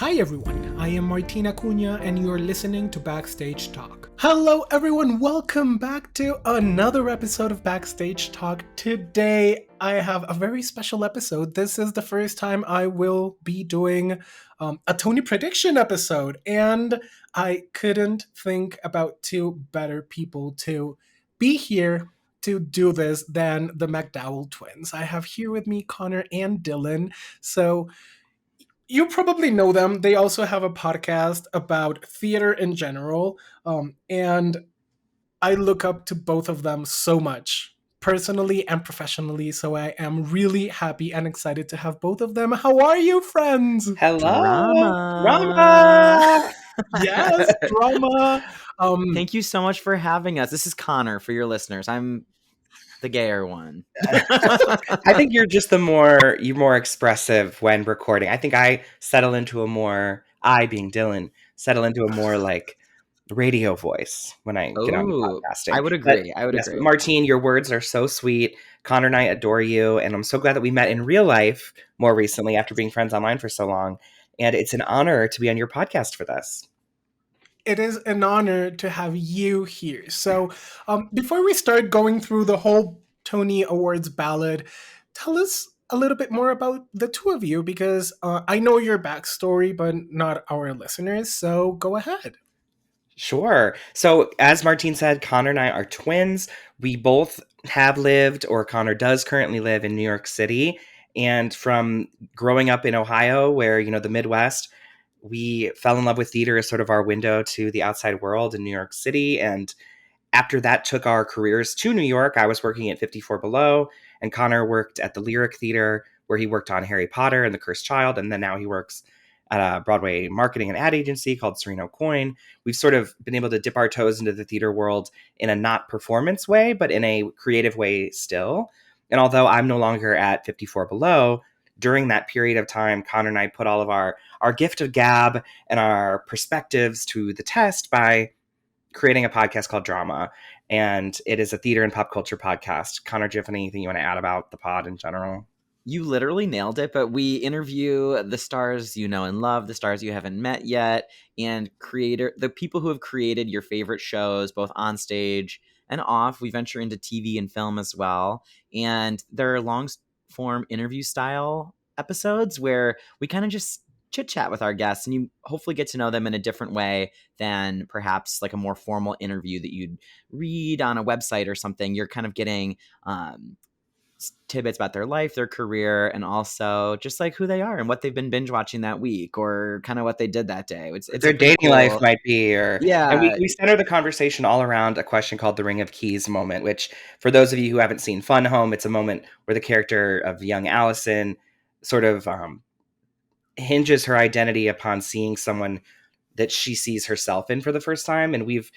Hi everyone, I am Martina Cunha and you're listening to Backstage Talk. Hello everyone, welcome back to another episode of Backstage Talk. Today I have a very special episode. This is the first time I will be doing a Tony prediction episode, and I couldn't think about two better people to be here to do this than the MacDowell twins. I have here with me Connor and Dylan. So you probably know them. They also have a podcast about theater in general. And I look up to both of them so much, personally and professionally. So I am really happy and excited to have both of them. How are you, friends? Hello, Drama. Rama. Yes, drama. Thank you so much for having us. This is Connor for your listeners. I'm the gayer one. I think you're just you're more expressive when recording. I think I settle into I being Dylan, settle into a more like radio voice when I get on the podcasting. I would agree. Yes, Martine, your words are so sweet. Connor and I adore you, and I'm so glad that we met in real life more recently after being friends online for so long. And it's an honor to be on your podcast for this. It is an honor to have you here. So, before we start going through the whole Tony Awards ballot, tell us a little bit more about the two of you, because I know your backstory, but not our listeners. So, go ahead. Sure. So, as Martine said, Connor and I are twins. We both have lived, or Connor does currently live, in New York City. And from growing up in Ohio, where, the Midwest, we fell in love with theater as sort of our window to the outside world in New York City. And after that took our careers to New York, I was working at 54 Below, and Connor worked at the Lyric Theater, where he worked on Harry Potter and the Cursed Child. And then now he works at a Broadway marketing and ad agency called Sereno Coin. We've sort of been able to dip our toes into the theater world in a not performance way, but in a creative way still. And although I'm no longer at 54 Below, during that period of time, Connor and I put all of our gift of gab and our perspectives to the test by creating a podcast called Drama. And it is a theater and pop culture podcast. Connor, do you have anything you want to add about the pod in general? You literally nailed it, but we interview the stars you know and love, the stars you haven't met yet, and the people who have created your favorite shows, both on stage and off. We venture into TV and film as well. And there are long form interview style episodes where we kind of just chit chat with our guests, and you hopefully get to know them in a different way than perhaps like a more formal interview that you'd read on a website or something. You're kind of getting tidbits about their life, their career, and also just like who they are and what they've been binge watching that week, or kind of what they did that day. It's their dating life might be, yeah. And we center the conversation all around a question called the Ring of Keys moment, which for those of you who haven't seen Fun Home, it's a moment where the character of young Allison sort of hinges her identity upon seeing someone that she sees herself in for the first time. And we've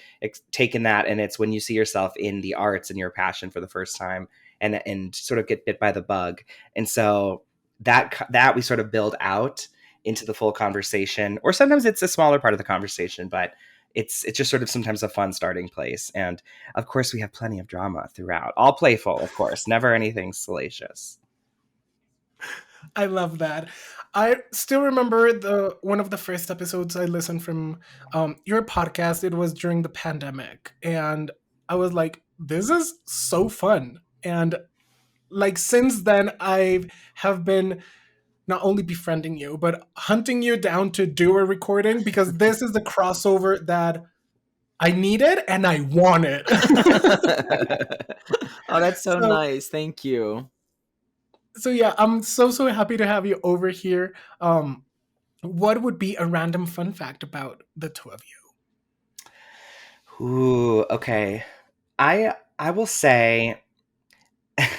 taken that, and it's when you see yourself in the arts and your passion for the first time, and sort of get bit by the bug. And so that we sort of build out into the full conversation, or sometimes it's a smaller part of the conversation, but it's just sort of sometimes a fun starting place. And of course we have plenty of drama throughout, all playful, of course, never anything salacious. I love that. I still remember one of the first episodes I listened from your podcast. It was during the pandemic, and I was like, this is so fun. And like since then, I have been not only befriending you, but hunting you down to do a recording, because this is the crossover that I needed and I wanted. Oh, that's so nice. Thank you. So yeah, I'm so happy to have you over here. What would be a random fun fact about the two of you? Ooh, okay. I will say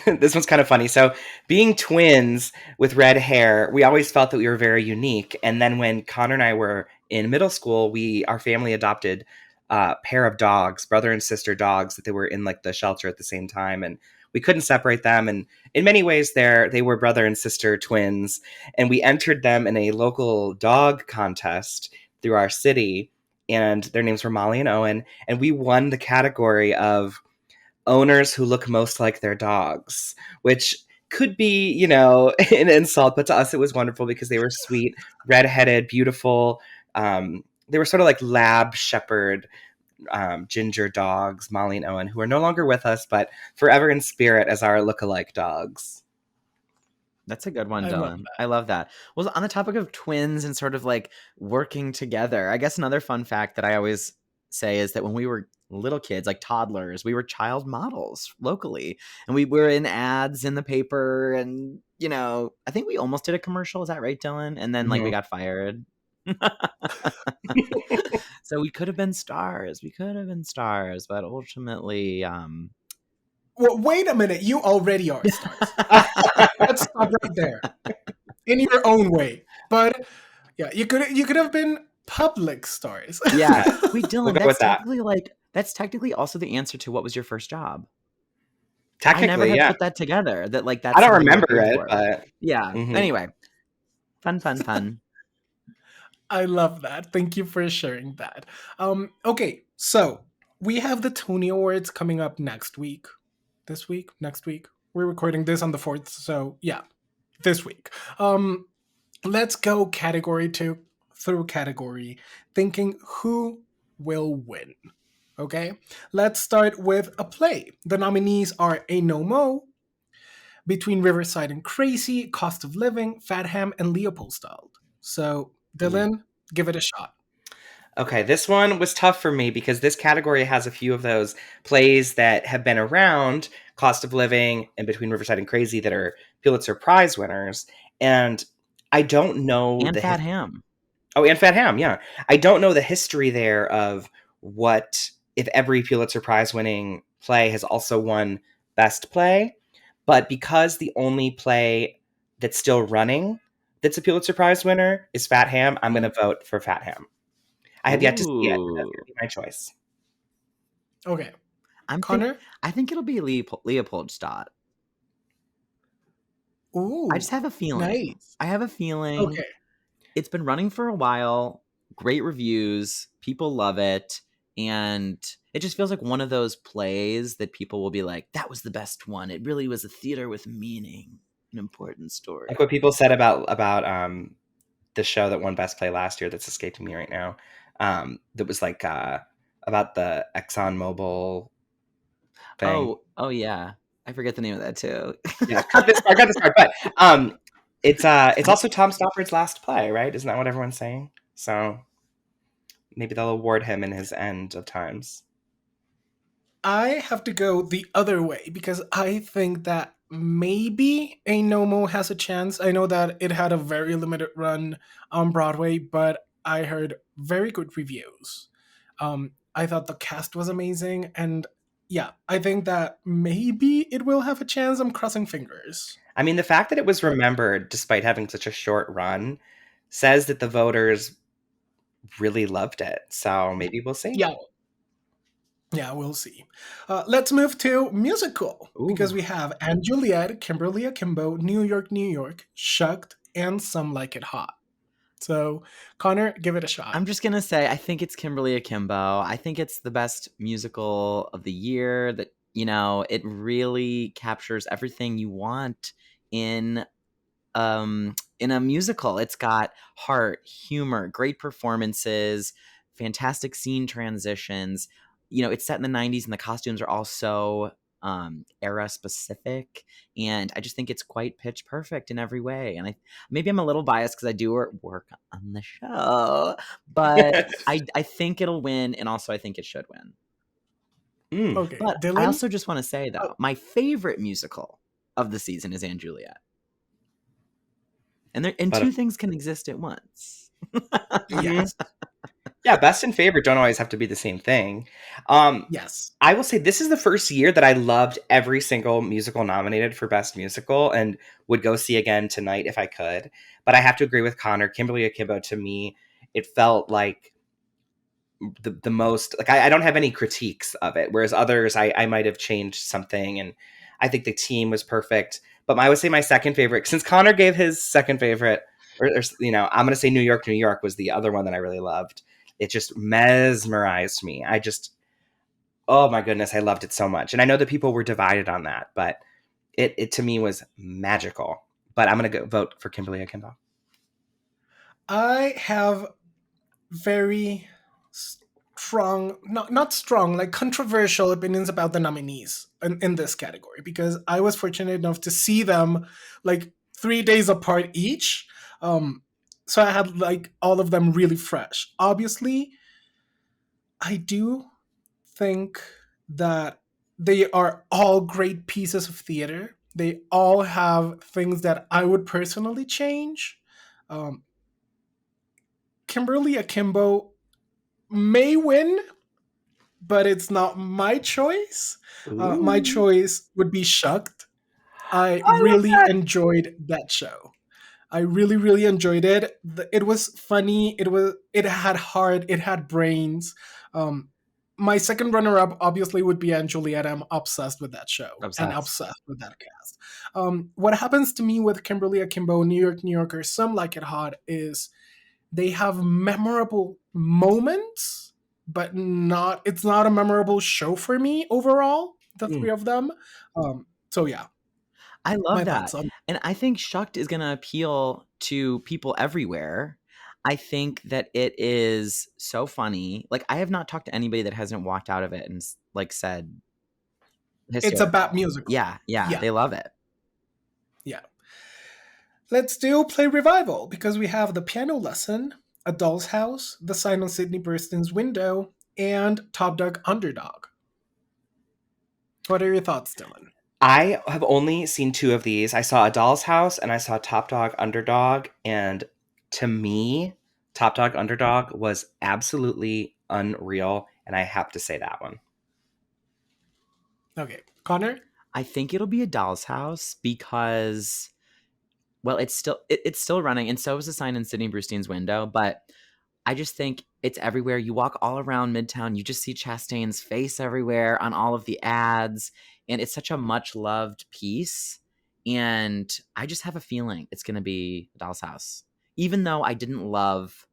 this one's kind of funny. So being twins with red hair, we always felt that we were very unique. And then when Connor and I were in middle school, our family adopted a pair of dogs, brother and sister dogs, that they were in like the shelter at the same time. And we couldn't separate them. And in many ways they were brother and sister twins. And we entered them in a local dog contest through our city. And their names were Molly and Owen. And we won the category of owners who look most like their dogs, which could be, an insult, but to us it was wonderful because they were sweet, redheaded, beautiful. They were sort of like lab shepherd ginger dogs, Molly and Owen, who are no longer with us, but forever in spirit as our look-alike dogs. That's a good one, I love Dylan. that. I love that. Well, on the topic of twins and sort of like working together, I guess another fun fact that I always say is that when we were little kids, like toddlers, we were child models locally, and we were in ads in the paper, and I think we almost did a commercial. Is that right, Dylan? And then like we got fired. So we could have been stars. We could have been stars, but ultimately, Well, wait a minute. You already are stars. Let's stop right there. In your own way. But yeah, you could have been public stars. yeah. Wait, Dylan, We'll go that's with that. technically that's technically also the answer to what was your first job. Technically, I never had yeah. put that together. That like that's I don't something you were remember paid it, for. but Yeah. Anyway, fun. I love that. Thank you for sharing that. Okay, so we have the Tony Awards coming up next week. This week? Next week? We're recording this on the 4th, so yeah, this week. Let's go category through category, thinking who will win. Okay, let's start with a play. The nominees are A No Mo, Between Riverside and Crazy, Cost of Living, Fat Ham, and Leopoldstad. So, Dylan, give it a shot. Okay, this one was tough for me because this category has a few of those plays that have been around, Cost of Living and Between Riverside and Crazy, that are Pulitzer Prize winners. And I don't know And Fat Ham. Oh, and Fat Ham, yeah. I don't know the history there of what if every Pulitzer Prize winning play has also won Best Play. But because the only play that's still running that's a Pulitzer Prize winner is Fat Ham, I'm going to vote for Fat Ham. I have yet to see it, but that's going to be my choice. Okay. Connor? I think it'll be Leopoldstadt. Ooh. I just have a feeling. Nice. I have a feeling. Okay. It's been running for a while. Great reviews. People love it. And it just feels like one of those plays that people will be like, that was the best one. It really was a theater with meaning, an important story. Like what people said about the show that won Best Play last year that's escaping me right now. That was like about the ExxonMobil thing. Oh yeah. I forget the name of that too. Yeah, cut this part. But it's also Tom Stoppard's last play, right? Isn't that what everyone's saying? So maybe they'll award him in his end of times. I have to go the other way because I think that maybe A No Mo has a chance. I know that it had a very limited run on Broadway, but I heard very good reviews. I thought the cast was amazing, and yeah, I think that maybe it will have a chance. I'm crossing fingers. I mean, the fact that it was remembered despite having such a short run says that the voters really loved it. So maybe we'll see. Yeah, we'll see. Let's move to musical. Ooh. Because we have Anne Juliet, Kimberly Akimbo, New York, New York, Shucked, and Some Like It Hot. So, Connor, give it a shot. I'm just going to say, I think it's Kimberly Akimbo. I think it's the best musical of the year that, it really captures everything you want in a musical. It's got heart, humor, great performances, fantastic scene transitions. It's set in the 90s and the costumes are all so era specific, and I just think it's quite pitch perfect in every way. And maybe I'm a little biased because I do work on the show, but I think it'll win, and also I think it should win. Okay, but Dylan? I also just want to say though, my favorite musical of the season is Anne Juliet. And two things can exist at once. Yes. Yeah, best and favorite don't always have to be the same thing. Yes. I will say this is the first year that I loved every single musical nominated for Best Musical and would go see again tonight if I could. But I have to agree with Connor. Kimberly Akimbo, to me, it felt like the most, like I don't have any critiques of it, whereas others I might have changed something, and I think the team was perfect. But I would say my second favorite, since Connor gave his second favorite, or I'm going to say New York, New York was the other one that I really loved. It just mesmerized me. Oh my goodness, I loved it so much. And I know that people were divided on that, but it to me was magical. But I'm gonna go vote for Kimberly Akimbo. I have very strong, not strong, like controversial opinions about the nominees in this category, because I was fortunate enough to see them like 3 days apart each. So I had like all of them really fresh. Obviously, I do think that they are all great pieces of theater. They all have things that I would personally change. Um, Kimberly Akimbo may win, but it's not my choice. My Ooh. choice would be Shucked. I I love really that. enjoyed that show. I really, really enjoyed it. It was funny. It had heart. It had brains. Um, my second runner-up obviously would be Anne Juliet. I'm obsessed with that show and Obsessed. obsessed with that cast. What happens to me with Kimberly Akimbo, New York, New Yorker, Some Like It Hot is they have memorable moments, but not. It's not a memorable show for me overall. The Mm. three of them. So yeah, I my love thoughts that. on. And I think Shucked is going to appeal to people everywhere. I think that it is so funny. Like, I have not talked to anybody that hasn't walked out of it and like said It's a bad hysterical. musical. Yeah, Yeah, they love it. yeah. Let's do play revival because we have the piano lesson, a doll's house, the sign on Sydney Burston's window, and Top Dog Underdog. What are your thoughts, Dylan? I have only seen two of these. I saw A Doll's House and I saw Top Dog Underdog. And to me, Top Dog Underdog was absolutely unreal. And I have to say that one. Okay, Connor. I think it'll be a doll's house because, well, it's still running, and so is the sign in Sydney Brustein's window. But I just think it's everywhere. You walk all around Midtown, you just see Chastain's face everywhere on all of the ads, and it's such a much loved piece. And I just have a feeling it's going to be a doll's house, even though I didn't love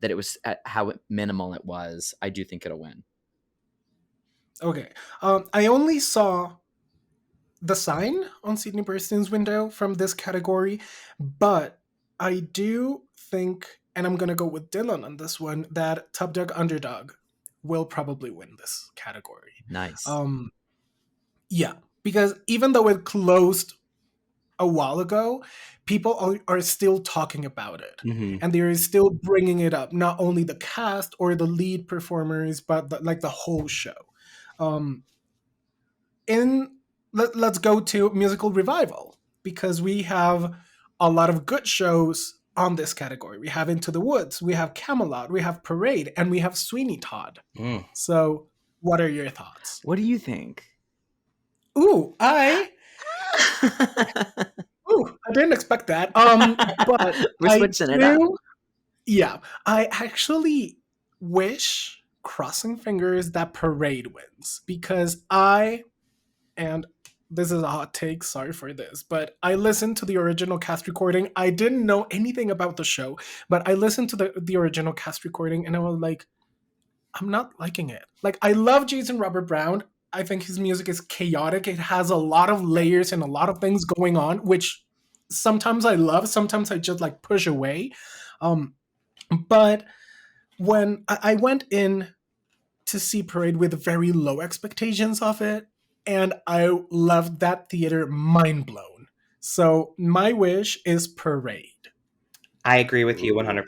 that it was at how minimal it was. I do think it'll win. Okay, I only saw the sign on Sydney Burston's window from this category, but I do think, and I'm gonna go with Dylan on this one, that Top Dog Underdog will probably win this category. Nice. Um, yeah, because even though it closed a while ago, people are still talking about it, Mm-hmm. and they're still bringing it up. Not only the cast or the lead performers, but like the whole show. Um, in let's go to musical revival because we have a lot of good shows on this category. We have Into the Woods, we have Camelot, we have Parade, and we have Sweeney Todd. Mm. So, what are your thoughts? What do you think? Ooh, I didn't expect that. But We're I switching it up. do. Yeah, I actually wish, crossing fingers, that Parade wins because and this is a hot take, sorry for this, but I listened to the original cast recording. I didn't know anything about the show, but I listened to the original cast recording and I was like, I'm not liking it. Like, I love Jason Robert Brown. I think his music is chaotic. It has a lot of layers and a lot of things going on, which sometimes I love, sometimes I just like push away. Um, but when I went in to see Parade with very low expectations of it, and I left that theater mind blown. So my wish is Parade. I agree with you 100%.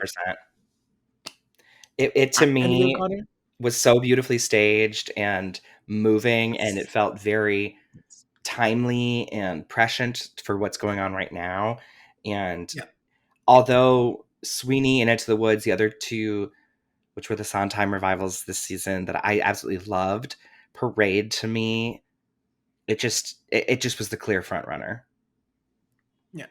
It to And you, me Connor? was so beautifully staged and moving, and it felt very timely and prescient for what's going on right now. And Yeah. although Sweeney and Into the Woods, the other two, which were the Sondheim revivals this season that I absolutely loved, Parade to me, it just was the clear front runner. Yeah.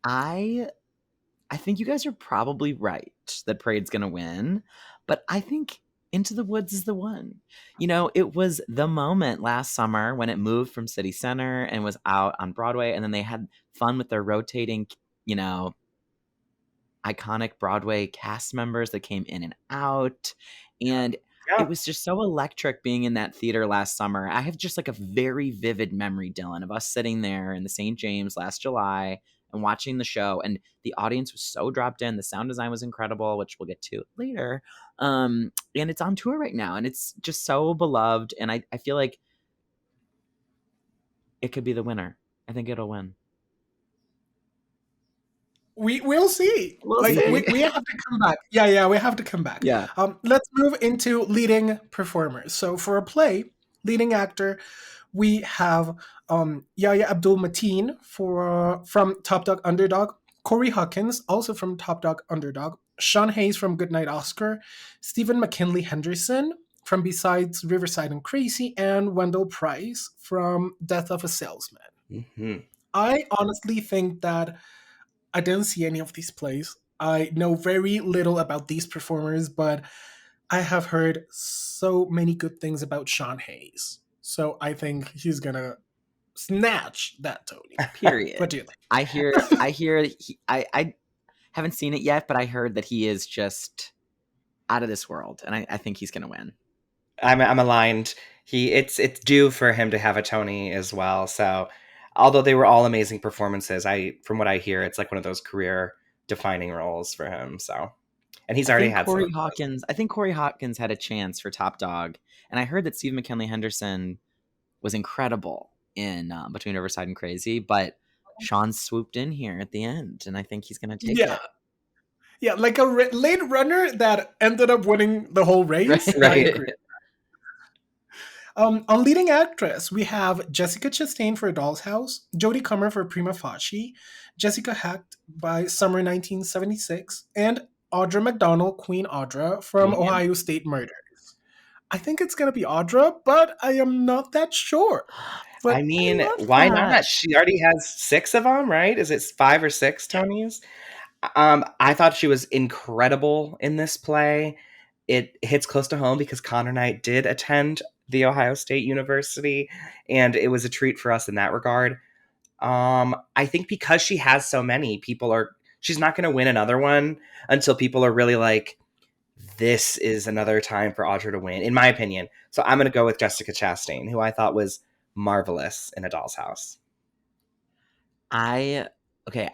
I think you guys are probably right that Parade's going to win, but I think Into the Woods is the one. You know, it was the moment last summer when it moved from City Center and was out on Broadway, and then they had fun with their rotating, you know, iconic Broadway cast members that came in and out. And Yeah. it was just so electric being in that theater last summer. I have just like a very vivid memory, Dylan, of us sitting there in the St. James last July and watching the show. And the audience was so dropped in. The sound design was incredible, which we'll get to later. And it's on tour right now, and it's just so beloved. And I feel like it could be the winner. I think it'll win. We'll see. We'll like see. we have to come back. Yeah, we have to come back. Yeah. Let's move into leading performers. So for a play, leading actor, we have Yahya Abdul Mateen from Top Dog Underdog, Corey Hawkins, also from Top Dog Underdog, Sean Hayes from Goodnight Oscar, Stephen McKinley Henderson from Besides Riverside and Crazy, and Wendell Price from Death of a Salesman. Mm-hmm. I honestly think that I didn't see any of these plays. I know very little about these performers, but I have heard so many good things about Sean Hayes. So I think he's gonna snatch that Tony. Period. What do you think? I hear I haven't seen it yet, but I heard that he is just out of this world, and I think he's gonna win. I'm aligned. It's due for him to have a Tony as well. So, although they were all amazing performances, from what I hear, it's like one of those career defining roles for him. So, and he's already had Corey some. Hawkins. I think Corey Hawkins had a chance for Top Dog, and I heard that Steve McKinley Henderson was incredible in Between Riverside and Crazy, but Sean swooped in here at the end, and I think he's gonna take it. Yeah, like a late runner that ended up winning the whole race. Right. I agree. On leading actress, we have Jessica Chastain for A Doll's House, Jodie Comer for Prima Facie, Jessica Hecht by Summer 1976, and Audra McDonald, Queen Audra from Ohio State Murders. I think it's going to be Audra, but I am not that sure. But I mean, why not? She already has 6 of them, right? Is it 5 or 6 Tonys? I thought she was incredible in this play. It hits close to home because Connor and I did attend the Ohio State University, and it was a treat for us in that regard. I think because she has so many, she's not going to win another one until people are really like, this is another time for Audra to win, in my opinion. So I'm going to go with Jessica Chastain, who I thought was marvelous in A Doll's House.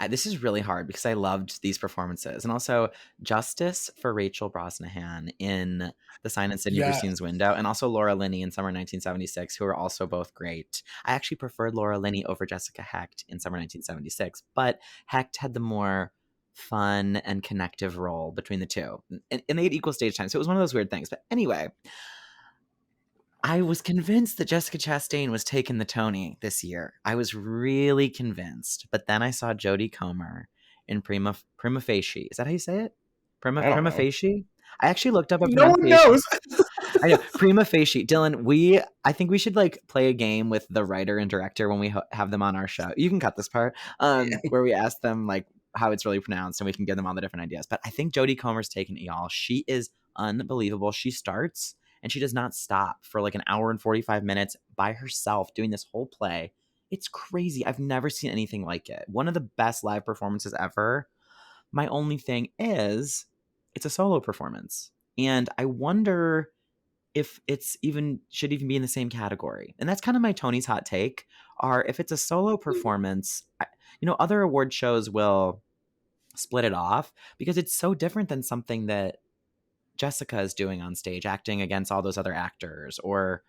This is really hard because I loved these performances, and also justice for Rachel Brosnahan in The Sign in Sidney Brustine's Window, and also Laura Linney in Summer 1976, who are also both great. I actually preferred Laura Linney over Jessica Hecht in Summer 1976, but Hecht had the more fun and connective role between the two, and they had equal stage time, so it was one of those weird things. But anyway, I was convinced that Jessica Chastain was taking the Tony this year. I was really convinced. But then I saw Jodie Comer in Prima Facie. Is that how you say it? Prima Facie? I actually looked up a pronunciation. No one knows. I know. Prima Facie. Dylan, I think we should like play a game with the writer and director when we have them on our show. You can cut this part. Where we ask them like how it's really pronounced and we can give them all the different ideas. But I think Jodie Comer's taking it, y'all. She is unbelievable. She starts and she does not stop for like an hour and 45 minutes by herself doing this whole play. It's crazy. I've never seen anything like it. One of the best live performances ever. My only thing is it's a solo performance. And I wonder if it's should even be in the same category. And that's kind of my Tony's hot take, are if it's a solo performance, other award shows will split it off because it's so different than something that Jessica is doing on stage, acting against all those other actors, or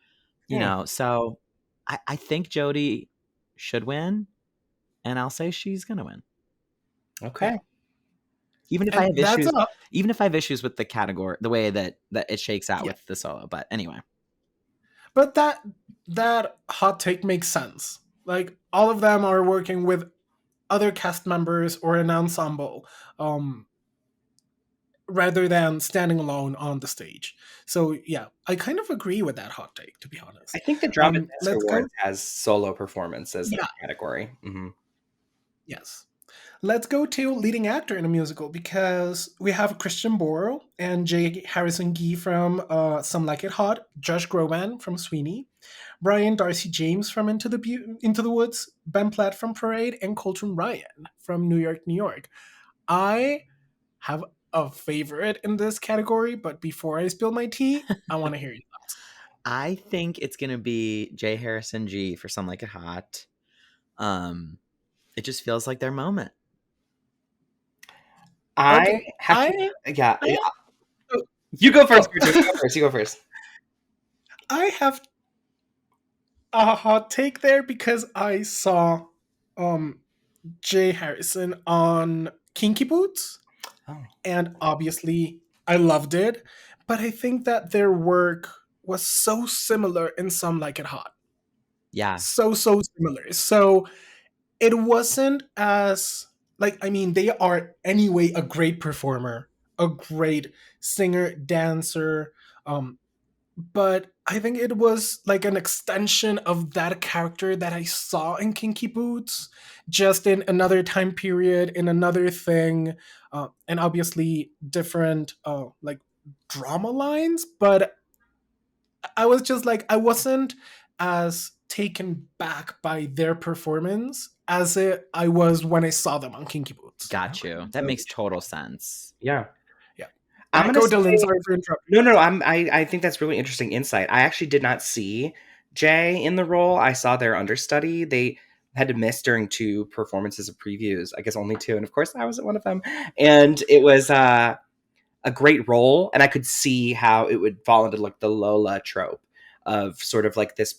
so I think Jodie should win, and I'll say she's gonna win. Okay. Even if I have issues with the category, the way that it shakes out with the solo, but anyway. But that hot take makes sense. Like all of them are working with other cast members or an ensemble. Rather than standing alone on the stage. So, yeah, I kind of agree with that hot take, to be honest. I think the Drama Desk Awards has solo performances in the category. Mm-hmm. Yes. Let's go to leading actor in a musical, because we have Christian Borle and J. Harrison Gee from Some Like It Hot, Josh Groban from Sweeney, Brian Darcy James from Into the Woods, Ben Platt from Parade, and Colton Ryan from New York, New York. I have a favorite in this category, but before I spill my tea, I want to hear you. I think it's gonna be Jay Harrison G for Some Like It Hot. It just feels like their moment. I Okay, have to, yeah. I You go first, oh, Richard. You go first. You go first. I have a hot take there because I saw um Jay Harrison on Kinky Boots, Oh, and obviously I loved it, but I think that their work was so similar in Some Like It Hot. Yeah. So similar. So it wasn't as like, I mean, they are anyway a great performer, a great singer, dancer, um but I think it was like an extension of that character that I saw in Kinky Boots, just in another time period, in another thing, and obviously different like drama lines. But I was just like, I wasn't as taken back by their performance as I was when I saw them on Kinky Boots. Got okay. you. That makes total sense. Yeah. Yeah. I'm gonna Go, say Dylan. Sorry for interrupting. no, no. I think that's really interesting insight. I actually did not see Jay in the role. I saw their understudy. They had to miss during 2 performances of previews. I guess only 2, and of course I wasn't one of them. And it was a great role, and I could see how it would fall into like the Lola trope of sort of like this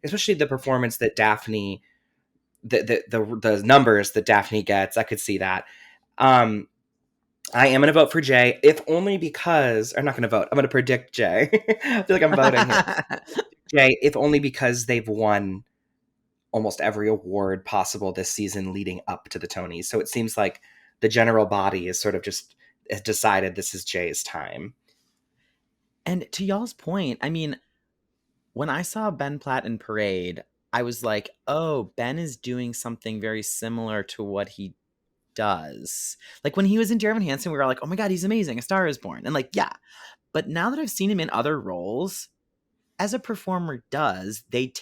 especially the performance that Daphne, the numbers that Daphne gets. I could see that. Um, I am going to vote for Jay, if only because I'm not going to vote. I'm going to predict Jay. I feel like I'm voting here. Jay, if only because they've won almost every award possible this season leading up to the Tonys. So it seems like the general body is sort of just has decided this is Jay's time. And to y'all's point, I mean, when I saw Ben Platt in Parade, I was like, oh, Ben is doing something very similar to what he does. Like when he was in Dear Evan Hansen, we were like, oh my God, he's amazing. A Star is Born. And like, yeah. But now that I've seen him in other roles, as a performer does, they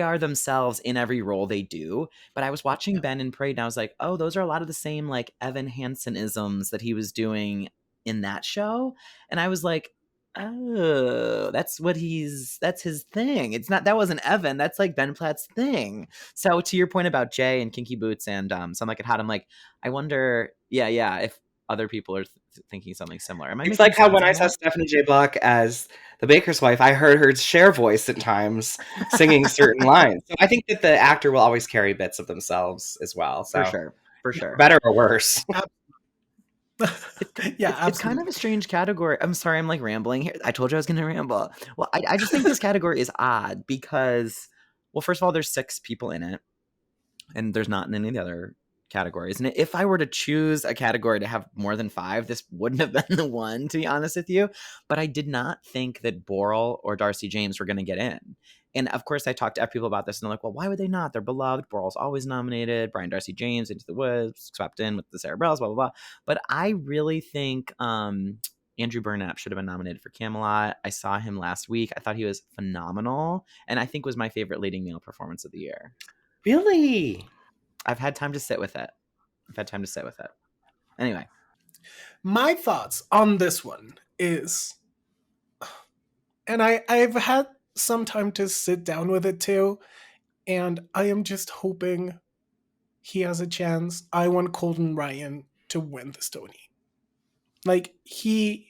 are themselves in every role they do. But I was watching Ben in Parade and I was like, oh, those are a lot of the same like Evan Hansen-isms that he was doing in that show. And I was like, oh, that's his thing. That wasn't Evan. That's like Ben Platt's thing. So to your point about Jay and Kinky Boots and Some Like It Hot, I'm like, I wonder, yeah, if other people are thinking something similar. Am I It's making like how sense when on I saw that? Stephanie J. Block as the baker's wife, I heard her share voice at times singing certain lines. So I think that the actor will always carry bits of themselves as well. For So sure. For sure. better or worse. Yeah, It's kind of absolutely. a strange category. I'm sorry, I'm like rambling here. I told you I was going to ramble. Well, I just think this category is odd because, well, first of all, there's 6 people in it, and there's not in any of the other categories. And if I were to choose a category to have more than 5, this wouldn't have been the one, to be honest with you. But I did not think that Boral or Darcy James were going to get in. And of course, I talked to people about this, and they're like, well, why would they not? They're beloved. Boral's always nominated. Brian Darcy James, Into the Woods, swept in with the Sarah Bareilles, blah, blah, blah. But I really think Andrew Burnap should have been nominated for Camelot. I saw him last week. I thought he was phenomenal, and I think was my favorite leading male performance of the year. Really? I've had time to sit with it. Anyway. My thoughts on this one is, and I've had some time to sit down with it too, and I am just hoping he has a chance. I want Colton Ryan to win the Stony. Like he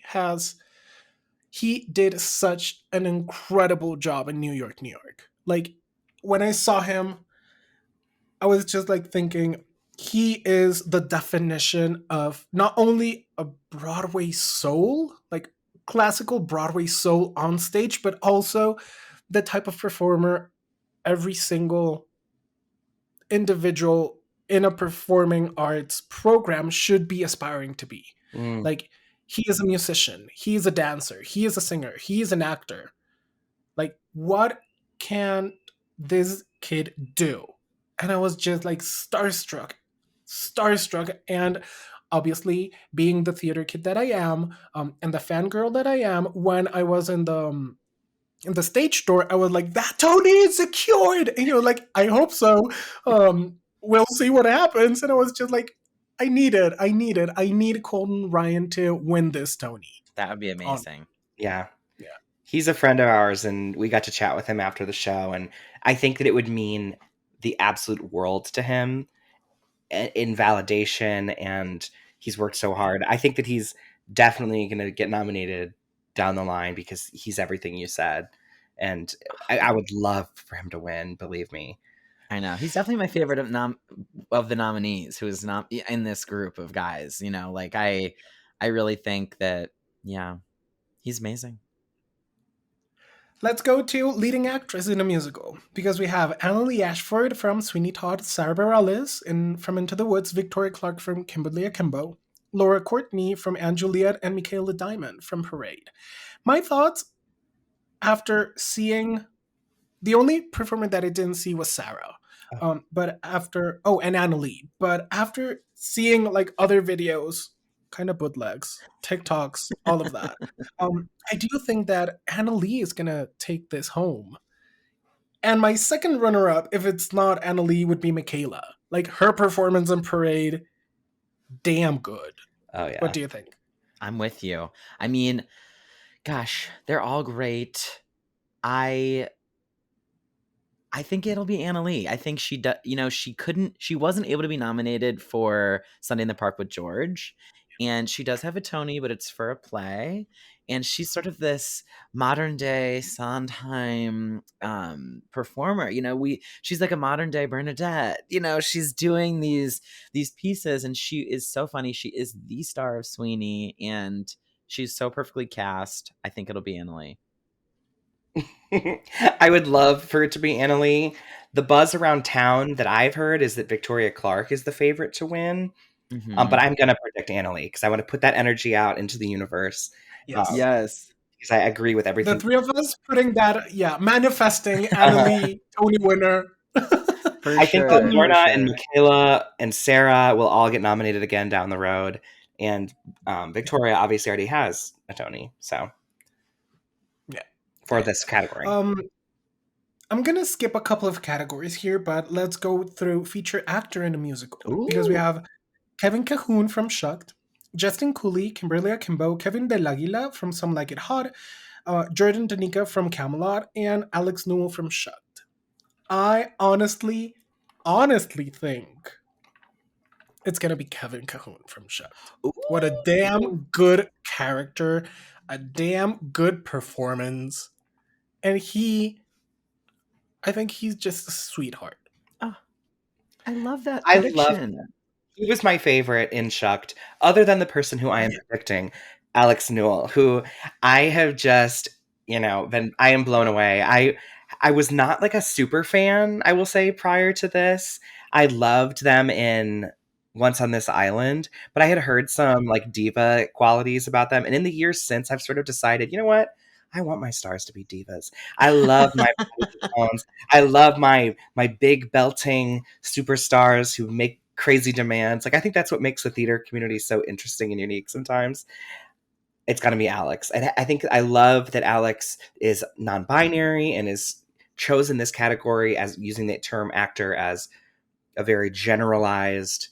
did such an incredible job in New York, New York. Like when I saw him, I was just like thinking he is the definition of not only a Broadway soul, like classical Broadway soul on stage, but also the type of performer every single individual in a performing arts program should be aspiring to be. Mm. Like he is a musician, he is a dancer, he is a singer, he is an actor. Like what can this kid do? And I was just like starstruck. And obviously, being the theater kid that I am, and the fangirl that I am, when I was in the stage door, I was like, "That Tony is secured," and like, "I hope so." We'll see what happens. And I was just like, I need Colton Ryan to win this Tony. That would be On amazing. Yeah. Yeah. He's a friend of ours, and we got to chat with him after the show. And I think that it would mean the absolute world to him in validation. And he's worked so hard. I think that he's definitely going to get nominated down the line because he's everything you said. And I would love for him to win, believe me. I know. He's definitely my favorite of the nominees who is not in this group of guys. You know, like I really think that, yeah, he's amazing. Let's go to leading actress in a musical because we have Annalee Ashford from Sweeney Todd, Sarah Bareilles from Into the Woods, Victoria Clark from Kimberly Akimbo, Laura Courtney from Anne Juliet, and Michaela Diamond from Parade. My thoughts after seeing the only performer that I didn't see was Sarah. But after and Annalee. But after seeing like other videos, kind of bootlegs, TikToks, all of that, I do think that Annalee is gonna take this home. And my second runner-up, if it's not Annalee, would be Michaela. Like her performance in Parade, damn good. Oh yeah. What do you think? I'm with you. I mean, gosh, they're all great. I think it'll be Annalee. I think she she wasn't able to be nominated for Sunday in the Park with George. And she does have a Tony, but it's for a play. And she's sort of this modern day Sondheim performer. You know, she's like a modern day Bernadette. You know, she's doing these pieces, and she is so funny. She is the star of Sweeney, and she's so perfectly cast. I think it'll be Annalee. I would love for it to be Annalee. The buzz around town that I've heard is that Victoria Clark is the favorite to win. But I'm going to predict Annalee because I want to put that energy out into the universe. Yes. Yes. Because I agree with everything. The three of us putting that, manifesting Annalee Tony winner. I think that Lorna and Michaela and Sarah will all get nominated again down the road. And Victoria obviously already has a Tony. So for this category. I'm going to skip a couple of categories here, but let's go through feature actor in a musical. Ooh. Because we have Kevin Cahoon from Shucked, Justin Cooley, Kimberly Akimbo, Kevin Del Aguila from Some Like It Hot, Jordan Danica from Camelot, and Alex Newell from Shucked. I honestly think it's going to be Kevin Cahoon from Shucked. Ooh. What a damn good character, a damn good performance. And I think he's just a sweetheart. Oh, I love that prediction. He was my favorite in Shucked, other than the person who I am predicting, Alex Newell, who I have just, I am blown away. I was not like a super fan, I will say, prior to this. I loved them in Once on This Island, but I had heard some like diva qualities about them. And in the years since, I've sort of decided, you know what? I want my stars to be divas. I love my tones. I love my big belting superstars who make crazy demands. Like I think that's what makes the theater community so interesting and unique sometimes. It's got to be Alex. I think I love that Alex is non-binary and is chosen this category as using the term actor as a very generalized.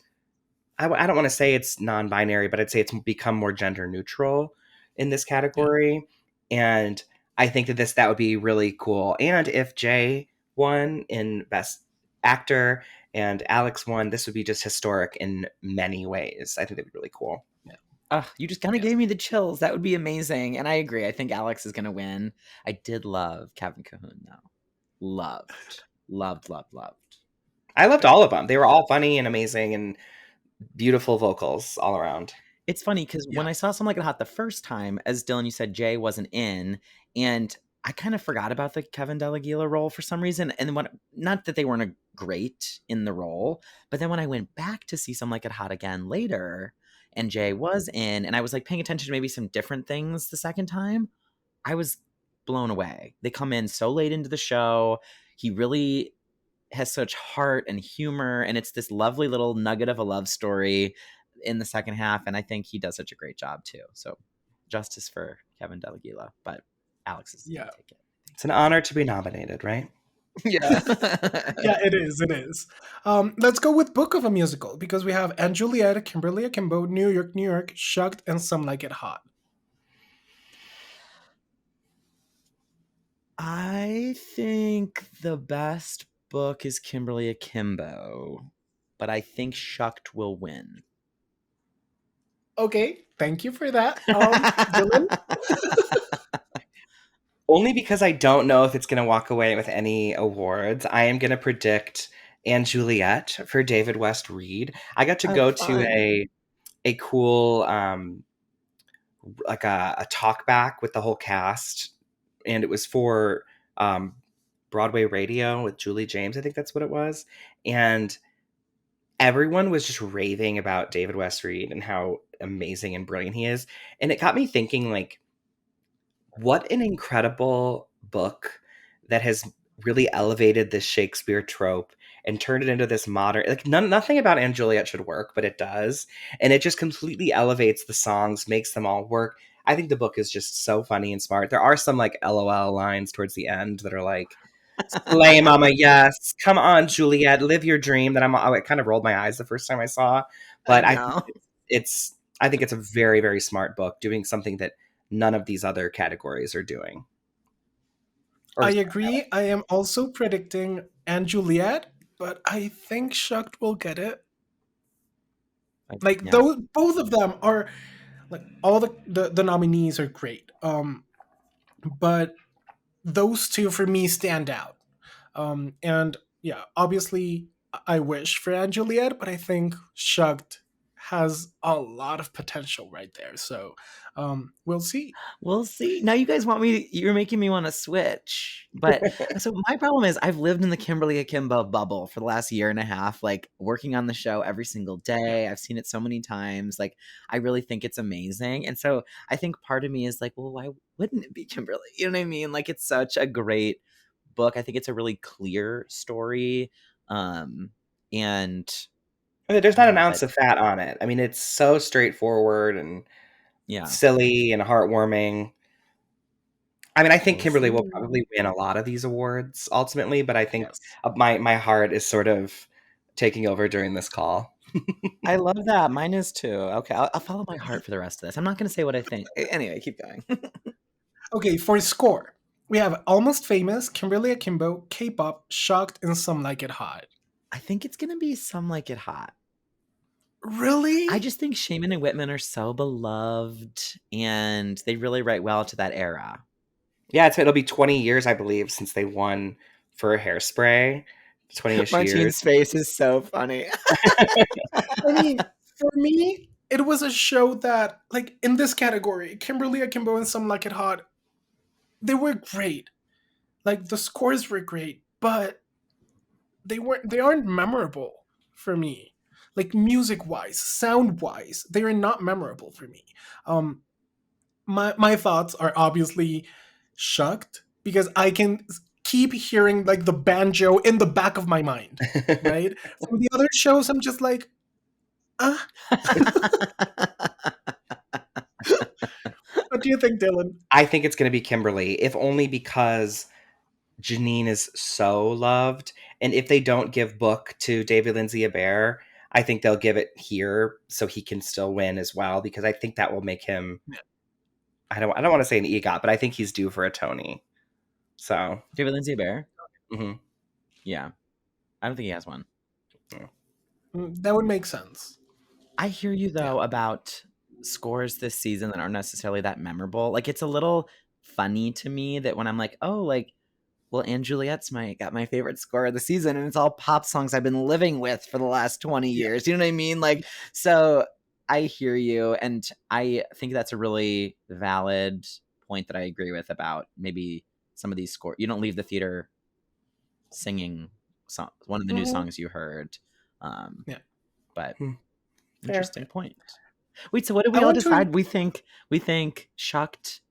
I don't want to say it's non-binary, but I'd say it's become more gender neutral in this category. And I think that would be really cool. And if Jay won in Best Actor and Alex won, this would be just historic in many ways. I think that'd be really cool. You just kind of gave me the chills. That would be amazing. And I agree. I think Alex is going to win. I did love Kevin Cahoon, though. Loved. I loved all of them. They were all funny and amazing and beautiful vocals all around. It's funny because when I saw Some Like It Hot the first time, as Dylan, you said, Jay wasn't in, and I kind of forgot about the Kevin Del Aguila role for some reason. And then not that they weren't great in the role, but then when I went back to see Some Like It Hot again later, and Jay was in, and I was like paying attention to maybe some different things the second time, I was blown away. They come in so late into the show. He really has such heart and humor, and it's this lovely little nugget of a love story in the second half, and I think he does such a great job too. So justice for Kevin Del Aguila, but Alex is gonna take it. It's an honor to be nominated, right? Yeah. Yeah, it is. It is. Let's go with Book of a Musical because we have Anne Juliet, Kimberly Akimbo, New York, Shucked, and Some Like It Hot. I think the best book is Kimberly Akimbo, but I think Shucked will win. Okay, thank you for that. Dylan? Only because I don't know if it's going to walk away with any awards. I am going to predict Anne Juliet for David West Reed. I got to Oh, go to fun. a cool like a talk back with the whole cast, and it was for um, Broadway Radio with Julie James. I think that's what it was, and everyone was just raving about David West Reed and how amazing and brilliant he is, and it got me thinking like what an incredible book that has really elevated this Shakespeare trope and turned it into this modern like nothing about Anne Juliet should work, but it does. And it just completely elevates the songs, makes them all work. I think the book is just so funny and smart. There are some like LOL lines towards the end that are like, Slay mama, yes. Come on, Juliet, live your dream. That I kind of rolled my eyes the first time I saw. I But I think know. I think it's a very, very smart book doing something that none of these other categories are doing. Or I agree. I am also predicting Anne Juliet, but I think Shucked will get it. Like Yeah. those, both of them are like all the nominees are great. But those two for me stand out. And yeah, obviously I wish for Anne Juliet, but I think Shucked has a lot of potential right there. So we'll see. We'll see. Now you guys want me, you're making me want to switch. But so my problem is I've lived in the Kimberly Akimbo bubble for the last year and a half, like working on the show every single Yeah. day. I've seen it so many times. Like I really think it's amazing. And so I think part of me is like, well, why wouldn't it be Kimberly? You know what I mean? Like it's such a great book. I think it's a really clear story. And There's not an yeah, ounce but of fat on it. I mean, it's so straightforward and yeah, silly and heartwarming. I mean, I think we'll Kimberly will see. probably win a lot of these awards ultimately, but I think Yes. my heart is sort of taking over during this call. I love that. Mine is too. Okay, I'll follow my heart for the rest of this. I'm not going to say what I think. Anyway, keep going. Okay, for score, we have Almost Famous, Kimberly Akimbo, K-pop, Shocked, and Some Like It Hot. I think it's going to be Some Like It Hot. I Really? just think Shaman and Whitman are so beloved and they really write well to that era. Yeah, it'll be 20 years, I believe, since they won for Hairspray. 20-ish years. Martine's face is so funny. I mean, for me, it was a show that, like, in this category, Kimberly Akimbo and Some Like It Hot, they were great. Like, the scores were great, but they aren't memorable for me. Like, music wise, sound wise, they are not memorable for me. Um, my thoughts are obviously Shucked because I can keep hearing like the banjo in the back of my mind, right? From the other shows, I'm just like, ah. What do you think, Dylan? I think it's going to be Kimberly, if only because Janine is so loved. And if they don't give book to David Lindsay Abaire, I think they'll give it here so he can still win as well, because I think that will make him, I don't want to say an EGOT, but I think he's due for a Tony. So, David Lindsay Bear? mhm. Yeah. I don't think he has one. That would make sense. I hear you Yeah. though about scores this season that aren't necessarily that memorable. Like it's a little funny to me that when I'm like, oh, like, well, Anne Juliet's got my favorite score of the season, and it's all pop songs I've been living with for the last 20 Yeah. years. You know what I mean? Like, so I hear you, and I think that's a really valid point that I agree with about maybe some of these scores. You don't leave the theater singing one of the new Mhm. songs you heard. Yeah. But Fair. interesting point. Wait, so what did I we all want to. decide? We think Shucked,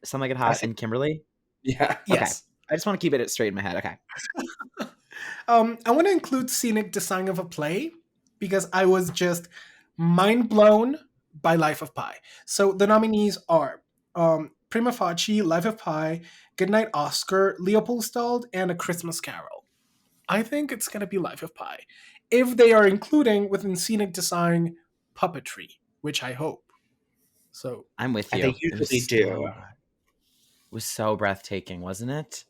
Some Like It I Hot, see. and Kimberly. Yeah. Okay, Yes. I just want to keep it straight in my head. Okay. I want to include scenic design of a play because I was just mind blown by Life of Pi. So the nominees are Prima Facie, Life of Pi, Goodnight Oscar, Leopoldstadt, and A Christmas Carol. I think it's going to be Life of Pi. If they are including within scenic design puppetry, which I hope. So I'm with And they you. usually do. It was so breathtaking, wasn't it?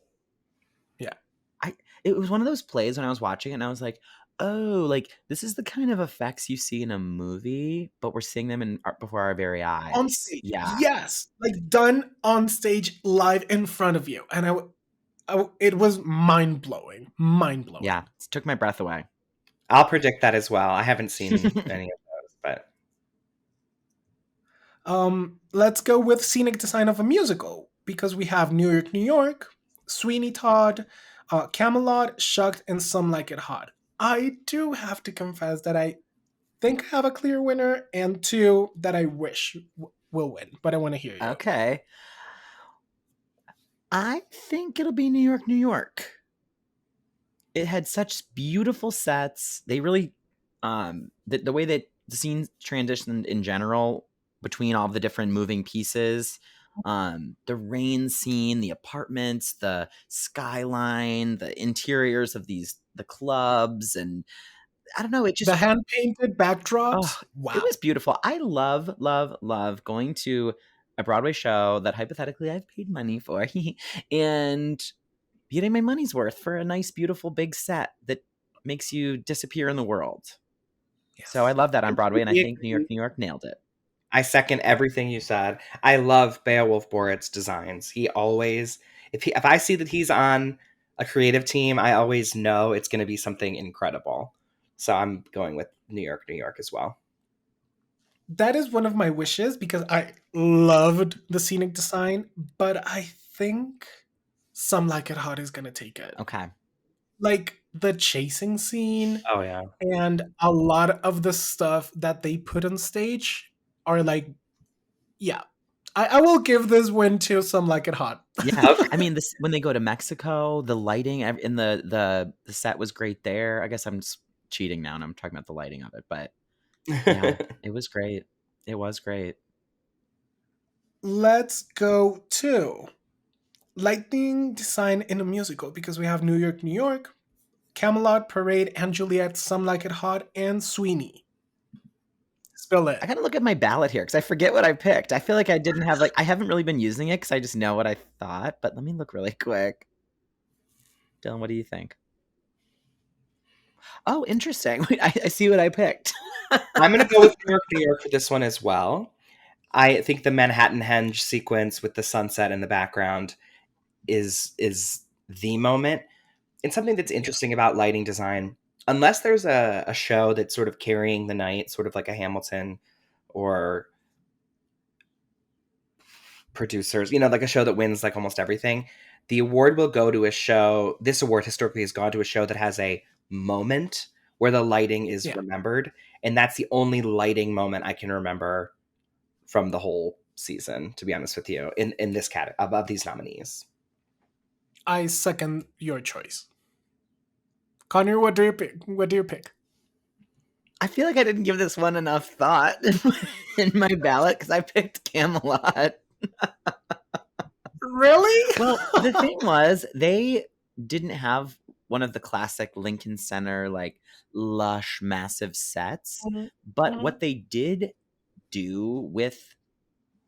yeah. It was one of those plays when I was watching it and I was like, oh, like this is the kind of effects you see in a movie, but we're seeing them before our very On eyes. stage. Yeah. Yes. Like done on stage live in front of you. And it was mind blowing. Mind blowing. Yeah. It took my breath away. I'll predict that as well. I haven't seen any of those, but Let's go with scenic design of a musical because we have New York, New York, Sweeney Todd, Camelot, Shucked, and Some Like It Hot. I do have to confess that I think I have a clear winner, and two that I wish will win, but I want to hear you. Okay. I think it'll be New York, New York. It had such beautiful sets. They really, the way that the scenes transitioned in general between all the different moving pieces, the rain scene, the apartments, the skyline, the interiors of the clubs, and I don't know, it just The hand painted backdrops. Wow. it was beautiful. I love, love, love going to a Broadway show that hypothetically I've paid money for and getting my money's worth for a nice, beautiful, big set that makes you disappear in the world. Yes. So I love that on Broadway, and I think agree. New York nailed it. I second everything you said. I love Beowulf Borit's designs. He always, if I see that he's on a creative team, I always know it's going to be something incredible. So I'm going with New York, New York as well. That is one of my wishes because I loved the scenic design, but I think Some Like It Hot is gonna take it. Okay. Like the chasing scene Oh yeah. and a lot of the stuff that they put on stage are like, yeah. I will give this win to Some Like It Hot. Yeah. Okay. I mean, when they go to Mexico, the lighting in the set was great there. I guess I'm just cheating now, and I'm talking about the lighting of it, but yeah, it was great. It was great. Let's go to lighting design in a musical because we have New York, New York, Camelot, Parade, and Juliet, Some Like It Hot, and Sweeney. Spill it. I gotta look at my ballot here because I forget what I picked. I feel like I didn't have I haven't really been using it because I just know what I thought. But let me look really quick. Dylan, what do you think? Oh, interesting. I see what I picked. I'm going to go with New York for this one as well. I think the Manhattan Henge sequence with the sunset in the background is the moment. And something that's interesting about lighting design, unless there's a show that's sort of carrying the night, sort of like a Hamilton or Producers, like a show that wins like almost everything, the award will go to a show. This award historically has gone to a show that has a moment where the lighting is remembered. And that's the only lighting moment I can remember from the whole season, to be honest with you, in this category of these nominees. I second your choice. Connor, what do you pick? I feel like I didn't give this one enough thought in my ballot because I picked Camelot. Really? Well, the thing was, they didn't have one of the classic Lincoln Center, like lush, massive sets. But what they did do with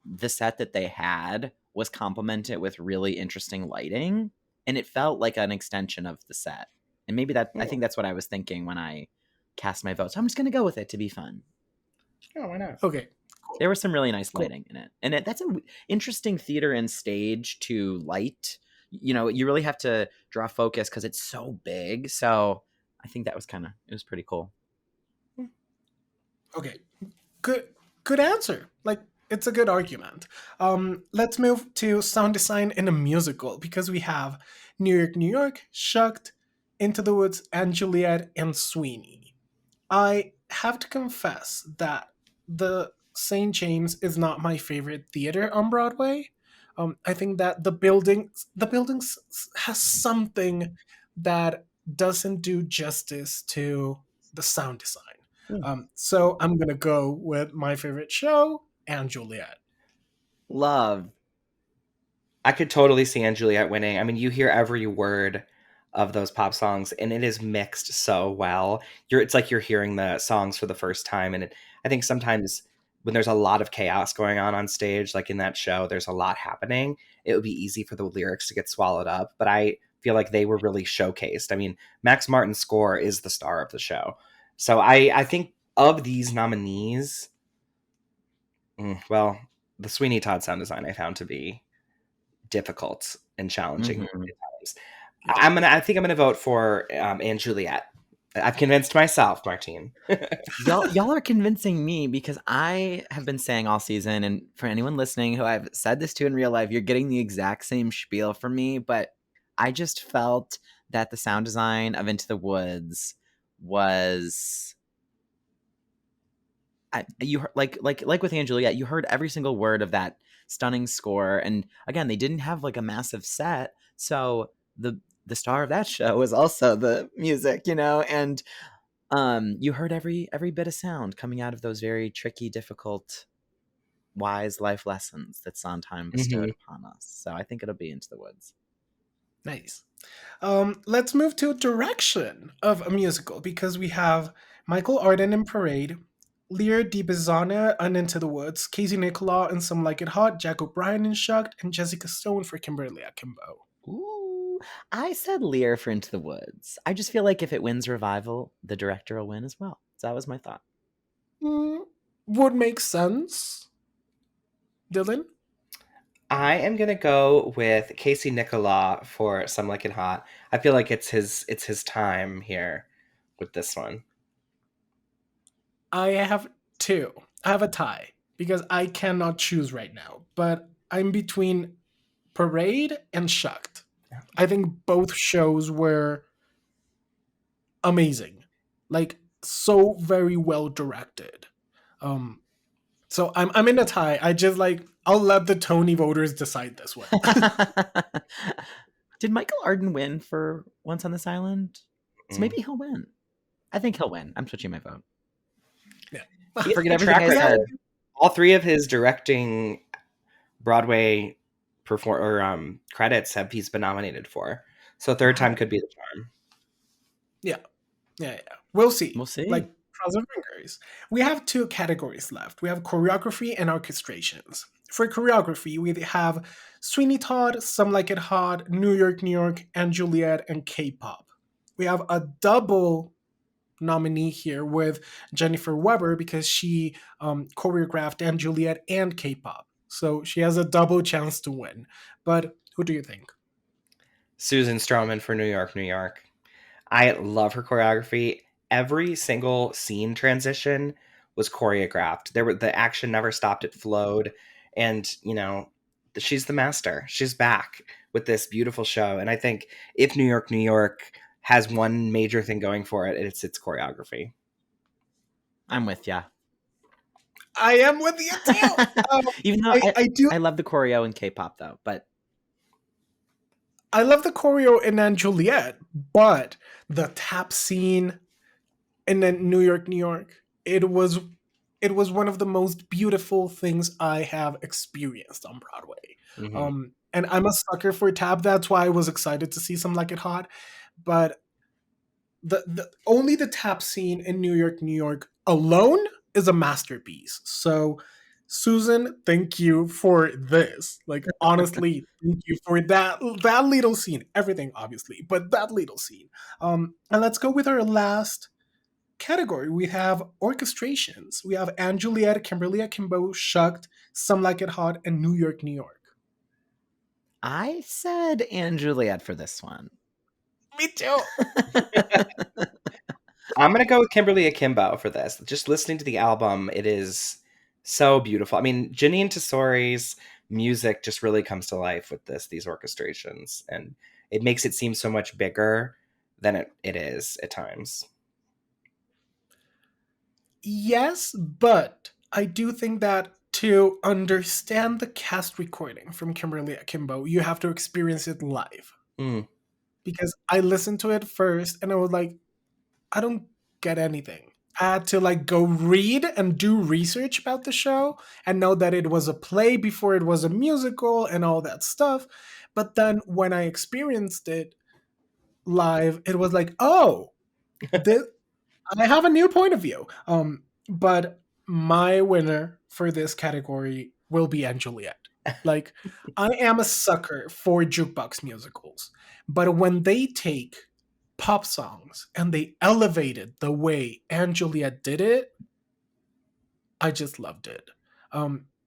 the set that they had was complement it with really interesting lighting. And it felt like an extension of the set. And maybe I think that's what I was thinking when I cast my vote. So I'm just going to go with it to be fun. Oh, why not? Okay. Cool. There was some really nice lighting in it. And that's an interesting theater and stage to light. You really have to draw focus because it's so big. So I think that was it was pretty cool. Okay. Good answer. Like, it's a good argument. Let's move to sound design in a musical because we have New York, New York, Shucked, Into the Woods, and Juliet and Sweeney. I have to confess that the St. James is not my favorite theater on Broadway. I think that the buildings has something that doesn't do justice to the sound design. So I'm gonna go with my favorite show and Juliet. Love. I could totally see Anne Juliet winning. I mean, you hear every word of those pop songs, and it is mixed so well. It's like you're hearing the songs for the first time, and I think sometimes when there's a lot of chaos going on stage, like in that show, there's a lot happening. It would be easy for the lyrics to get swallowed up, but I feel like they were really showcased. I mean, Max Martin's score is the star of the show, so I think of these nominees, well, the Sweeney Todd sound design I found to be difficult and challenging at Mhm. times. I think I'm gonna vote for Anne Juliet. I've convinced myself, Martine. Y'all are convincing me because I have been saying all season, and for anyone listening who I've said this to in real life, you're getting the exact same spiel from me, but I just felt that the sound design of Into the Woods was you heard, like with Anne Juliet, you heard every single word of that stunning score, and again, they didn't have like a massive set, so the star of that show was also the music, and you heard every bit of sound coming out of those very tricky, difficult, wise life lessons that Sondheim bestowed Mhm. upon us. So I think it'll be Into the Woods. Nice. Let's move to direction of a musical because we have Michael Arden in Parade, Lear DiBizzana in Into the Woods, Casey Nicholaw in Some Like It Hot, Jack O'Brien in Shucked, and Jessica Stone for Kimberly Akimbo. Ooh, I said Lear for Into the Woods. I just feel like if it wins revival, the director will win as well. So that was my thought. Would make sense. Dylan? I am gonna go with Casey Nicholaw for Some Like It Hot. I feel like it's his time here with this one. I have two. I have a tie because I cannot choose right now, but I'm between Parade and Shucked. I think both shows were amazing, like so very well directed. Um, so I'm in a tie. I just like I'll let the Tony voters decide this one. Did Michael Arden win for Once on This Island? So Mm. maybe he'll win. I think he'll win. I'm switching my vote. Yeah, He has a Forget good everything track I record. said. All three of his directing Broadway credits he's been nominated for. So third time could be the charm. yeah, yeah. We'll see. We'll see. Like cross our fingers. We have two categories left. We have choreography and orchestrations. For choreography, we have Sweeney Todd, Some Like It Hot, New York, and Juliet, and K-pop. We have a double nominee here with Jennifer Weber because she choreographed and Juliet and K-pop. So she has a double chance to win. But who do you think? Susan Stroman for New York, New York. I love her choreography. Every single scene transition was choreographed. The action never stopped, it flowed. And, she's the master. She's back with this beautiful show. And I think if New York, New York has one major thing going for it, it's its choreography. I'm with ya. I am with you too. Even though I do. I love the choreo in K-pop though, but I love the choreo in Anne Juliet, but the tap scene in then New York, it was one of the most beautiful things I have experienced on Broadway. Mm-hmm. And I'm a sucker for tap. That's why I was excited to see Some Like It Hot. But the only the tap scene in New York alone is a masterpiece. So Susan, thank you for this. Like honestly, thank you for that little scene. Everything obviously, but that little scene. And let's go with our last category. We have orchestrations. We have Anne Juliet, Kimberly Akimbo, Shucked, Some Like It Hot, and New York, New York. I said Anne Juliet for this one. Me too. I'm going to go with Kimberly Akimbo for this. Just listening to the album, it is so beautiful. I mean, Janine Tesori's music just really comes to life with these orchestrations, and it makes it seem so much bigger than it is at times. Yes, but I do think that to understand the cast recording from Kimberly Akimbo, you have to experience it live. Mm. Because I listened to it first and I was like, I don't get anything. had to like go read and do research about the show and know that it was a play before it was a musical and all that stuff. But then when I experienced it live, it was like, oh, this, I have a new point of view. But my winner for this category will be Anne Juliet. Like, I am a sucker for jukebox musicals, but when they take pop songs and they elevated the way Anne Juliet did it, I just loved it.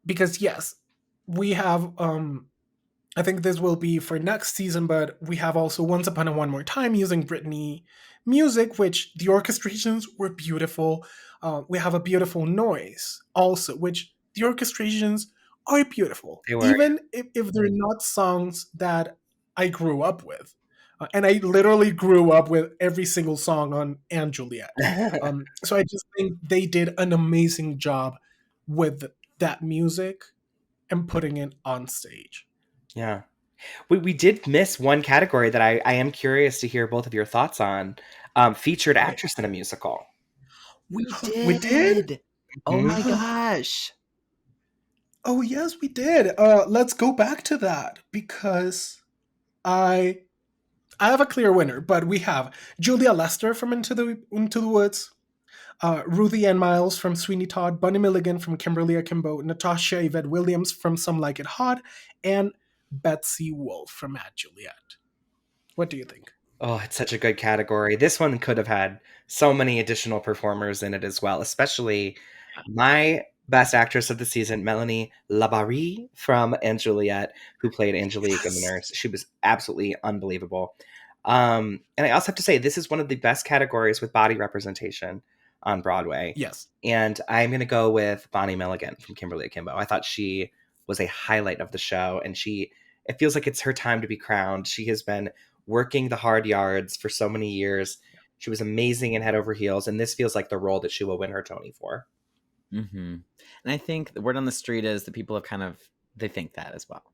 Because yes, we have I think this will be for next season, but we have also Once Upon a One More Time using Britney music, which the orchestrations were beautiful. We have a beautiful noise also, which the orchestrations are beautiful, They were. even if they're not songs that I grew up with. And I literally grew up with every single song on Anne Juliet. So I just think they did an amazing job with that music and putting it on stage. Yeah. We did miss one category that I am curious to hear both of your thoughts on. Featured Okay. actress in a musical. We We did? did. Oh my gosh. Oh yes, we did. Let's go back to that because I I have a clear winner, but we have Julia Lester from Into the Woods, Ruthie Ann Miles from Sweeney Todd, Bunny Milligan from Kimberly Akimbo, Natasha Yvette Williams from Some Like It Hot, and Betsy Wolfe from Mad Juliet. What do you think? Oh, it's such a good category. This one could have had so many additional performers in it as well, especially my best actress of the season, Melanie Labarrie from Anne Juliet, who played Angelique in The Yes. Nurse. She was absolutely unbelievable. And I also have to say, this is one of the best categories with body representation on Broadway. Yes. And I'm going to go with Bonnie Milligan from Kimberly Akimbo. I thought she was a highlight of the show, and it feels like it's her time to be crowned. She has been working the hard yards for so many years. She was amazing in Head Over Heels, and this feels like the role that she will win her Tony for. Mm-hmm. And I think the word on the street is that people have they think that as well.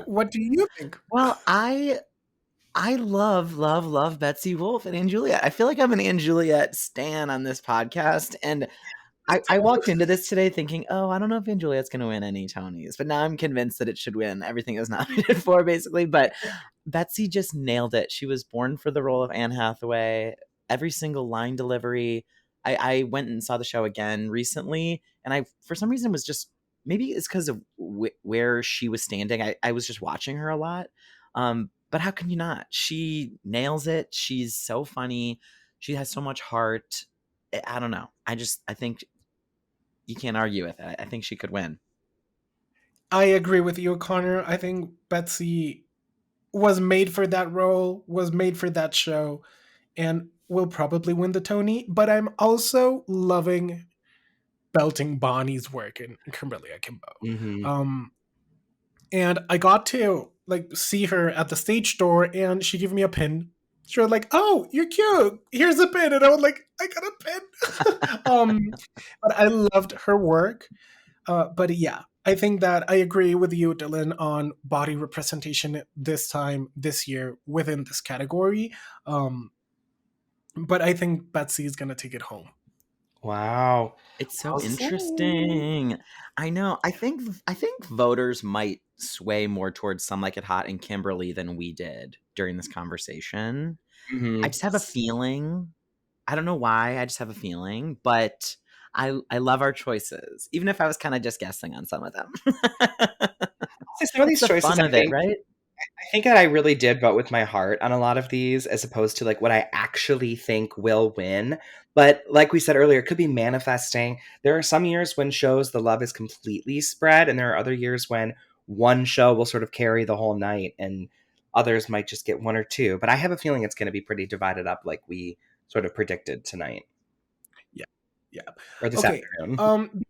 What do you think? Well, I love Betsy Wolfe and Anne Juliet. I feel like I'm an Anne Juliet stan on this podcast, and I walked into this today thinking, oh, I don't know if Anne Juliet's going to win any Tonys, but now I'm convinced that it should win everything it was nominated for, basically. But Betsy just nailed it. She was born for the role of Anne Hathaway. Every single line delivery. I went and saw the show again recently, and I, for some reason, was just, maybe it's because of where she was standing. I was just watching her a lot. But how can you not? She nails it. She's so funny. She has so much heart. I don't know. I think you can't argue with it. I think she could win. I agree with you, Connor. I think Betsy was made for that role, was made for that show, and will probably win the Tony. But I'm also loving belting Bonnie's work in Kimberly Akimbo. Mm-hmm. And I got to like see her at the stage door, and she gave me a pin. She was like, "Oh, you're cute. Here's a pin," and I was like, "I got a pin." But I loved her work. But yeah, I think that I agree with you, Dylan, on body representation this year within this category. But I think Betsy is gonna take it home. Wow. It's so Well said. interesting. I know. I think voters might sway more towards Some Like It Hot and Kimberly than we did during this conversation. Mm-hmm. I just have a feeling. I don't know why. I just have a feeling, but I love our choices, even if I was kind of just guessing on some of them. Some of these It's the choices, fun of it, right? I think that I really did vote with my heart on a lot of these, as opposed to like what I actually think will win. But like we said earlier, it could be manifesting. There are some years when shows the love is completely spread, and there are other years when one show will sort of carry the whole night, and others might just get one or two. But I have a feeling it's going to be pretty divided up, like we sort of predicted tonight. Yeah, yeah. Or this Okay. afternoon.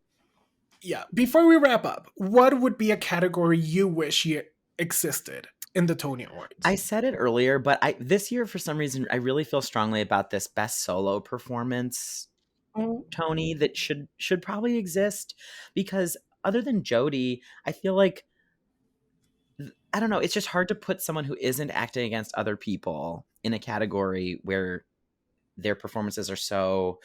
Yeah. Before we wrap up, what would be a category you wish you existed in the Tony Awards? I said it earlier, but this year, for some reason, I really feel strongly about this best solo performance Tony that should probably exist, because other than Jodie, I feel like, I don't know, it's just hard to put someone who isn't acting against other people in a category where their performances are so,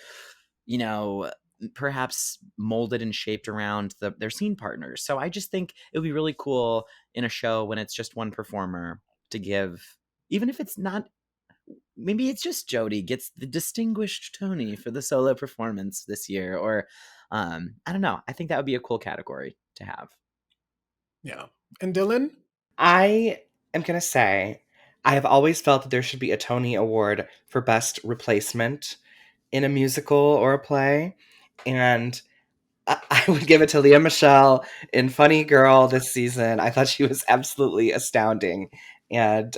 perhaps molded and shaped around their scene partners. So I just think it would be really cool in a show when it's just one performer to give, even if it's not, maybe it's just Jodie gets the distinguished Tony for the solo performance this year, or I don't know. I think that would be a cool category to have. Yeah. And Dylan? I am going to say I have always felt that there should be a Tony Award for Best Replacement in a musical or a play. And I would give it to Leah Michele in Funny Girl this season. I thought she was absolutely astounding. And,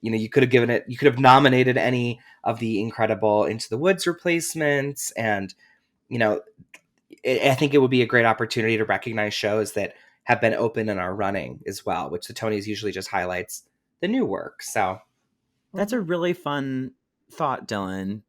you could have nominated any of the incredible Into the Woods replacements. And, I think it would be a great opportunity to recognize shows that have been open and are running as well, which the Tonys usually just highlights the new work. So that's a really fun thought, Dylan.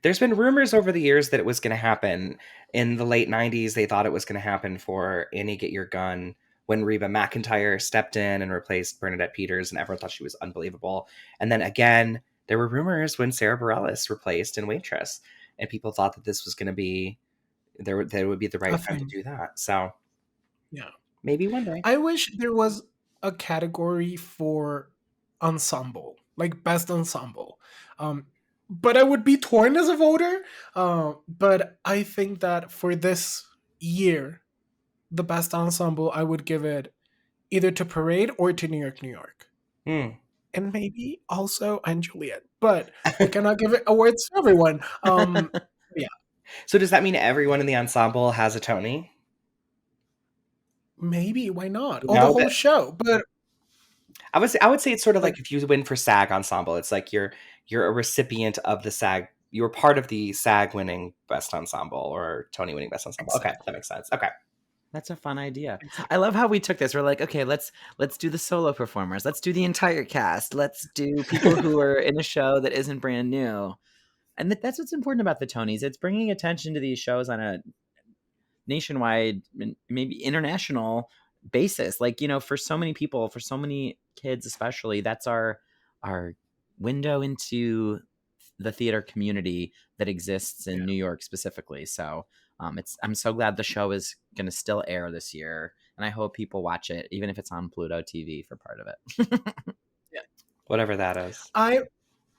There's been rumors over the years that it was going to happen. In the late 90s, they thought it was going to happen for Annie Get Your Gun when Reba McEntire stepped in and replaced Bernadette Peters, and everyone thought she was unbelievable. And then again, there were rumors when Sarah Bareilles replaced in Waitress, and people thought that this was going to be, there would be the right time to do that. So yeah, maybe one day. I wish there was a category for ensemble, like best ensemble. But I would be torn as a voter. But I think that for this year, the best ensemble, I would give it either to Parade or to New York, New York. And maybe also Anne Juliet. But we cannot give it awards to everyone. Yeah. So does that mean everyone in the ensemble has a Tony? Maybe, why not? The whole show. But I would say it's sort of like if you win for SAG Ensemble, it's like you're a recipient of the SAG. You were part of the SAG winning Best Ensemble or Tony winning Best Ensemble. Exactly. Okay, that makes sense. Okay. That's a fun idea. I love how we took this. We're like, okay, let's do the solo performers. Let's do the entire cast. Let's do people who are in a show that isn't brand new. And that's what's important about the Tonys. It's bringing attention to these shows on a nationwide, maybe international basis. Like, for so many people, for so many kids especially, that's our window into the theater community that exists in New York specifically. So I'm so glad the show is going to still air this year, and I hope people watch it, even if it's on Pluto TV for part of it. Yeah, whatever that is.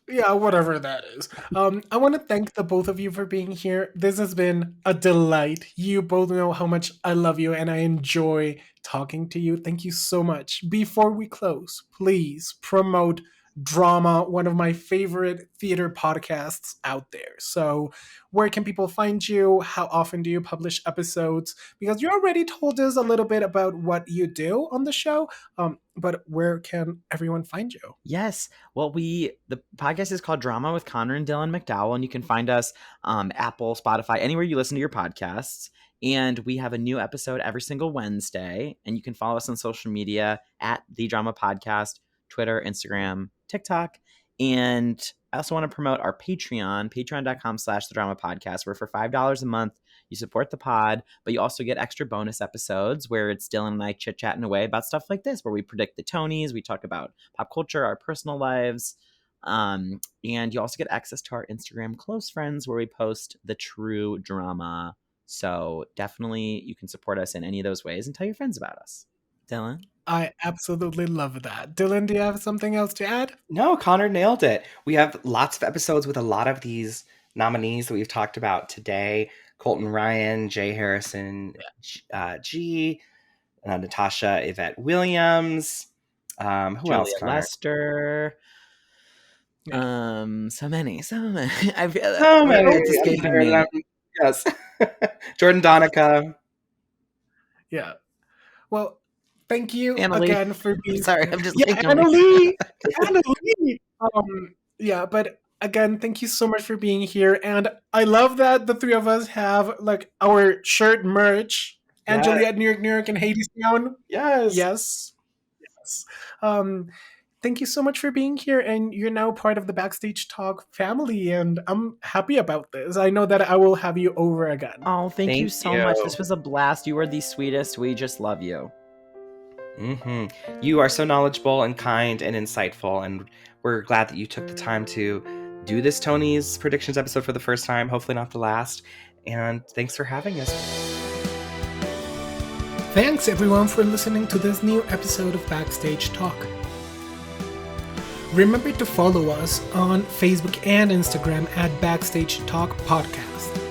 Whatever that is. I want to thank the both of you for being here. This has been a delight. You both know how much I love you and I enjoy talking to you. Thank you so much. Before we close, please promote Drama, one of my favorite theater podcasts out there. So where can people find you? How often do you publish episodes? Because you already told us a little bit about what you do on the show, but where can everyone find you? Yes. Well, the podcast is called Drama with Connor and Dylan MacDowell, and you can find us Apple, Spotify, anywhere you listen to your podcasts. And we have a new episode every single Wednesday, and you can follow us on social media at The Drama Podcast, Twitter, Instagram, TikTok. And I also want to promote our Patreon, patreon.com/The Drama Podcast, where for $5 a month, you support the pod, but you also get extra bonus episodes where it's Dylan and I chit-chatting away about stuff like this, where we predict the Tonys, we talk about pop culture, our personal lives. And you also get access to our Instagram close friends, where we post the true drama. So definitely you can support us in any of those ways and tell your friends about us. Dylan? I absolutely love that. Dylan, do you have something else to add? No, Connor nailed it. We have lots of episodes with a lot of these nominees that we've talked about today. Colton Ryan, Jay Harrison, G, Natasha Yvette Williams. Who Julia else, Connor? Lester. Yeah. So many. I feel so many. It's escaping me. Yes. Jordan Donica. Yeah. Well, thank you Annalee. Again for being. Sorry, I'm just Annalee. Yeah, but again, thank you so much for being here, and I love that the three of us have like our shirt merch. Yes. And Juliet, New York, and Hadestown. Yes. Thank you so much for being here, and you're now part of the Backstage Talk family, and I'm happy about this. I know that I will have you over again. Oh, thank you so much. This was a blast. You are the sweetest. We just love you. Mm-hmm. You are so knowledgeable and kind and insightful, and we're glad that you took the time to do this Tony's predictions episode for the first time, hopefully not the last. And thanks for having us. Thanks everyone for listening to this new episode of Backstage Talk. Remember to follow us on Facebook and Instagram at Backstage Talk Podcast.